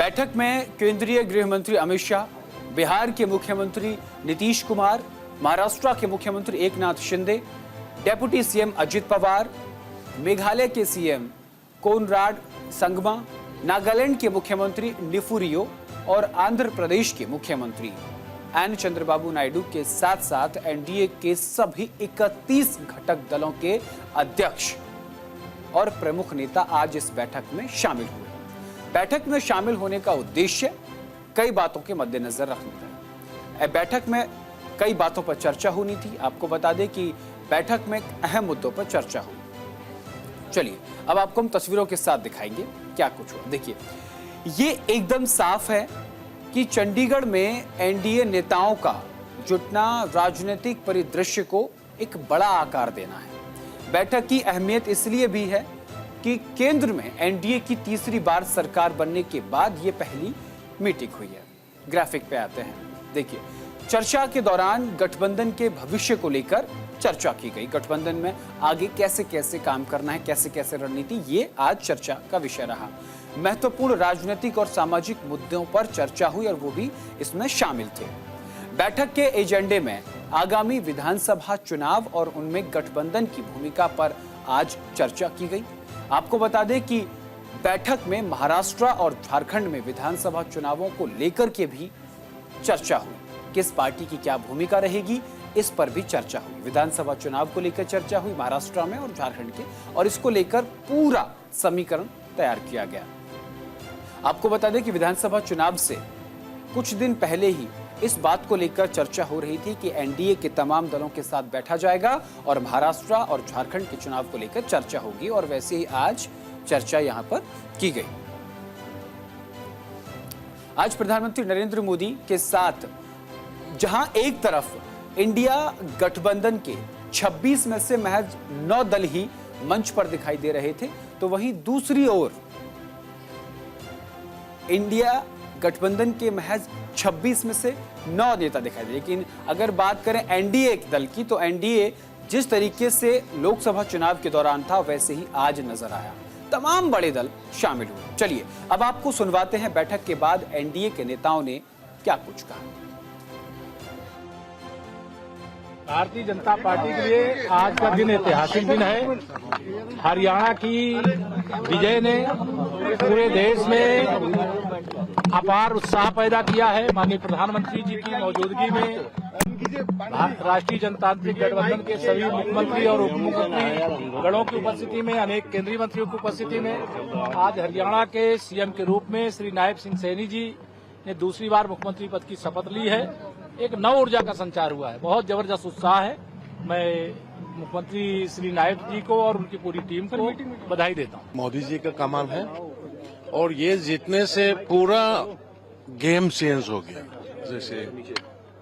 बैठक में केंद्रीय गृह मंत्री अमित शाह, बिहार के मुख्यमंत्री नीतीश कुमार, महाराष्ट्र के मुख्यमंत्री एकनाथ शिंदे, डेप्यूटी सीएम अजित पवार, मेघालय के सीएम कोनराड संगमा, नागालैंड के मुख्यमंत्री निफुरियो और आंध्र प्रदेश के मुख्यमंत्री एन चंद्रबाबू नायडू के साथ साथ एनडीए के सभी 31 घटक दलों के अध्यक्ष और प्रमुख नेता आज इस बैठक में शामिल हुए। बैठक में शामिल होने का उद्देश्य कई बातों के मद्देनजर रखना है। बैठक में कई बातों पर चर्चा होनी थी। आपको बता दें कि बैठक में अहम मुद्दों पर चर्चा हुई। चलिए अब आपको हम तस्वीरों के साथ दिखाएंगे क्या कुछ हुआ। देखिए, ये एकदम साफ है कि चंडीगढ़ में एनडीए नेताओं का जुटना राजनीतिक परिदृश्य को एक बड़ा आकार देना है। बैठक की अहमियत इसलिए भी है कि केंद्र में एनडीए की तीसरी बार सरकार बनने के बाद ये पहली मीटिंग हुई है। ग्राफिक पे आते हैं। देखिए, चर्चा के दौरान गठबंधन के भविष्य को लेकर चर्चा की गई। गठबंधन में आगे कैसे कैसे काम करना है, कैसे कैसे रणनीति, ये आज चर्चा का विषय रहा। महत्वपूर्ण राजनीतिक और सामाजिक मुद्दों पर चर्चा हुई और वो भी इसमें शामिल थे। बैठक के एजेंडे में आगामी विधानसभा चुनाव और उनमें गठबंधन की भूमिका पर आज चर्चा की गई। आपको बता दें कि बैठक में महाराष्ट्र और झारखंड में विधानसभा चुनावों को लेकर के भी चर्चा हुई। किस पार्टी की क्या भूमिका रहेगी, इस पर भी चर्चा हुई। विधानसभा चुनाव को लेकर चर्चा हुई महाराष्ट्र में और झारखंड के, और इसको लेकर पूरा समीकरण तैयार किया गया। आपको बता दें कि विधानसभा चुनाव से कुछ दिन पहले ही इस बात को लेकर चर्चा हो रही थी कि एनडीए के तमाम दलों के साथ बैठा जाएगा और महाराष्ट्र और झारखंड के चुनाव को लेकर चर्चा होगी, और वैसे ही आज चर्चा यहां पर की गई। आज प्रधानमंत्री नरेंद्र मोदी के साथ जहां एक तरफ इंडिया गठबंधन के 26 में से महज 9 दल ही मंच पर दिखाई दे रहे थे, तो वहीं दूसरी ओर इंडिया गठबंधन के महज 26 में से 9 नेता दिखाई दे। लेकिन अगर बात करें एनडीए दल की, तो एनडीए जिस तरीके से लोकसभा चुनाव के दौरान था वैसे ही आज नजर आया। तमाम बड़े दल शामिल हुए। चलिए अब आपको सुनवाते हैं बैठक के बाद एनडीए के नेताओं ने क्या कुछ कहा। भारतीय जनता पार्टी के लिए आज का दिन ऐतिहासिक दिन है। हरियाणा की विजय ने पूरे देश में अपार उत्साह पैदा किया है। माननीय प्रधानमंत्री जी की मौजूदगी में राष्ट्रीय जनतांत्रिक गठबंधन के सभी मुख्यमंत्री और उप मुख्यमंत्री गणों की उपस्थिति में, अनेक केंद्रीय मंत्रियों की उपस्थिति में आज हरियाणा के सीएम के रूप में श्री नायब सिंह सैनी जी ने दूसरी बार मुख्यमंत्री पद की शपथ ली है। एक नव ऊर्जा का संचार हुआ है, बहुत जबरदस्त उत्साह है। मैं मुख्यमंत्री श्री नायब जी को और उनकी पूरी टीम को बधाई देता हूं। मोदी जी का कमाल है और ये जीतने से पूरा गेम चेंज हो गया।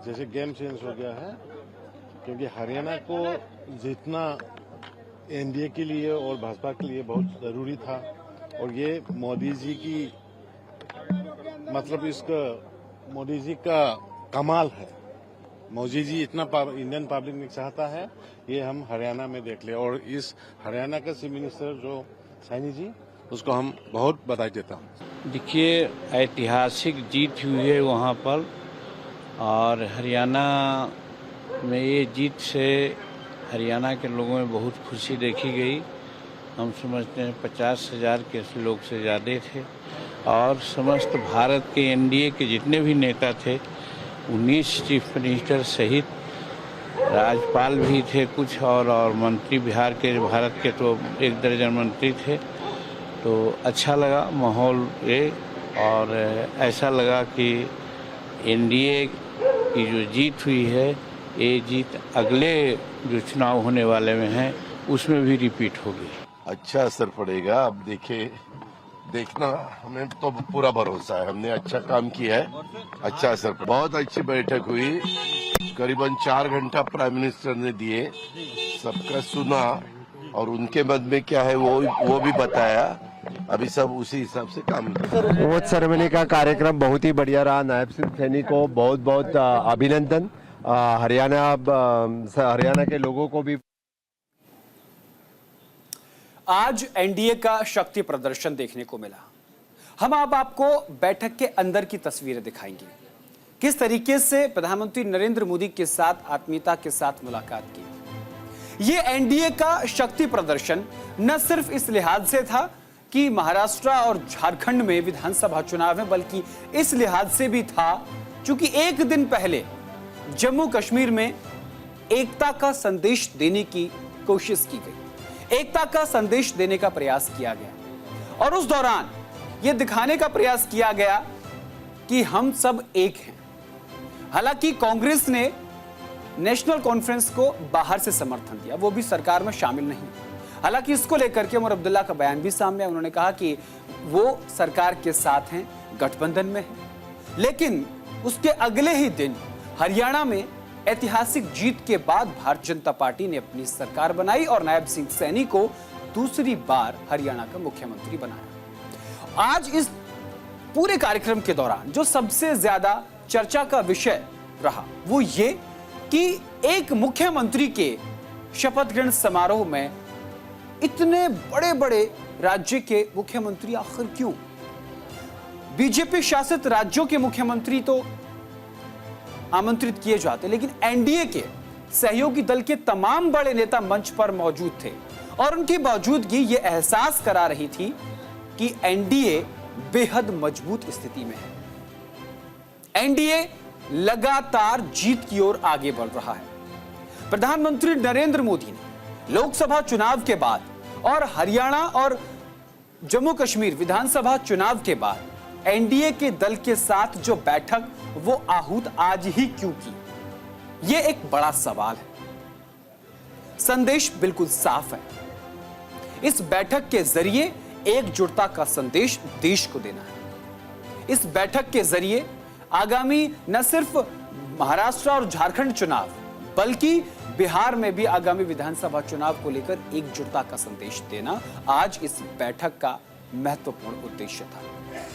जैसे गेम चेंज हो गया है, क्योंकि हरियाणा को जीतना एनडीए के लिए और भाजपा के लिए बहुत जरूरी था, और ये मोदी जी की मतलब इसका मोदी जी का कमाल है। मोदी जी इतना इंडियन पब्लिक ने चाहता है, ये हम हरियाणा में देख ले। और इस हरियाणा का चीफ मिनिस्टर जो सैनी जी, उसको हम बहुत बधाई देता हूँ। देखिए, ऐतिहासिक जीत हुई है वहाँ पर, और हरियाणा में ये जीत से हरियाणा के लोगों में बहुत खुशी देखी गई। हम समझते हैं 50,000 के लोग से ज़्यादा थे, और समस्त भारत के एनडीए के जितने भी नेता थे, 19 चीफ मिनिस्टर सहित राज्यपाल भी थे कुछ, और मंत्री बिहार के, भारत के तो 1 दर्जन मंत्री थे। तो अच्छा लगा माहौल ये, और ऐसा लगा कि एनडीए की जो जीत हुई है, ये जीत अगले जो चुनाव होने वाले में है उसमें भी रिपीट होगी। अच्छा असर पड़ेगा। अब देखना, हमें तो पूरा भरोसा है, हमने अच्छा काम किया है, अच्छा असर। बहुत अच्छी बैठक हुई, करीबन 4 घंटा प्राइम मिनिस्टर ने दिए, सबका सुना और उनके मन में क्या है वो भी बताया। अभी सब उसी हिसाब से काम कर। वोट सेरेमनी का कार्यक्रम बहुत ही बढ़िया रहा। नायब सिंह सैनी को बहुत बहुत अभिनंदन। हरियाणा के लोगों को भी आज एनडीए का शक्ति प्रदर्शन देखने को मिला। हम अब आपको बैठक के अंदर की तस्वीरें दिखाएंगे। किस तरीके से प्रधानमंत्री नरेंद्र मोदी के साथ आत्मीयता के साथ मुलाकात की। ये एनडीए का शक्ति प्रदर्शन न सिर्फ इस लिहाज से था कि महाराष्ट्र और झारखंड में विधानसभा चुनाव है, बल्कि इस लिहाज से भी था क्योंकि एक दिन पहले जम्मू कश्मीर में एकता का संदेश देने की कोशिश की गई, एकता का संदेश देने का प्रयास किया गया और उस दौरान यह दिखाने का प्रयास किया गया कि हम सब एक हैं। हालांकि कांग्रेस ने नेशनल कॉन्फ्रेंस को बाहर से समर्थन दिया, वो भी सरकार में शामिल नहीं। हालांकि इसको लेकर के उमर अब्दुल्ला का बयान भी सामने, उन्होंने कहा कि वो सरकार के साथ हैं, गठबंधन में हैं। लेकिन उसके अगले ही दिन हरियाणा में ऐतिहासिक जीत के बाद भारतीय जनता पार्टी ने अपनी सरकार बनाई और नायब सिंह सैनी को दूसरी बार हरियाणा का मुख्यमंत्री बनाया। आज इस पूरे कार्यक्रम के दौरान जो सबसे ज्यादा चर्चा का विषय रहा वो ये कि एक मुख्यमंत्री के शपथ ग्रहण समारोह में इतने बड़े बड़े राज्य के मुख्यमंत्री आखिर क्यों? बीजेपी शासित राज्यों के मुख्यमंत्री तो आमंत्रित किए जाते, लेकिन एनडीए के सहयोगी दल के तमाम बड़े नेता मंच पर मौजूद थे और उनकी मौजूदगी ये एहसास करा रही थी कि एनडीए बेहद मजबूत स्थिति में है। एनडीए लगातार जीत की ओर आगे बढ़ रहा है। प्रधानमंत्री नरेंद्र मोदी ने लोकसभा चुनाव के बाद और हरियाणा और जम्मू कश्मीर विधानसभा चुनाव के बाद एनडीए के दल के साथ जो बैठक वो आहूत आज ही क्यों की? ये एक बड़ा सवाल है। संदेश बिल्कुल साफ है। इस बैठक के जरिए एकजुटता का संदेश देश को देना है। इस बैठक के जरिए आगामी न सिर्फ महाराष्ट्र और झारखंड चुनाव बल्कि बिहार में भी आगामी विधानसभा चुनाव को लेकर एकजुटता का संदेश देना आज इस बैठक का महत्वपूर्ण उद्देश्य था।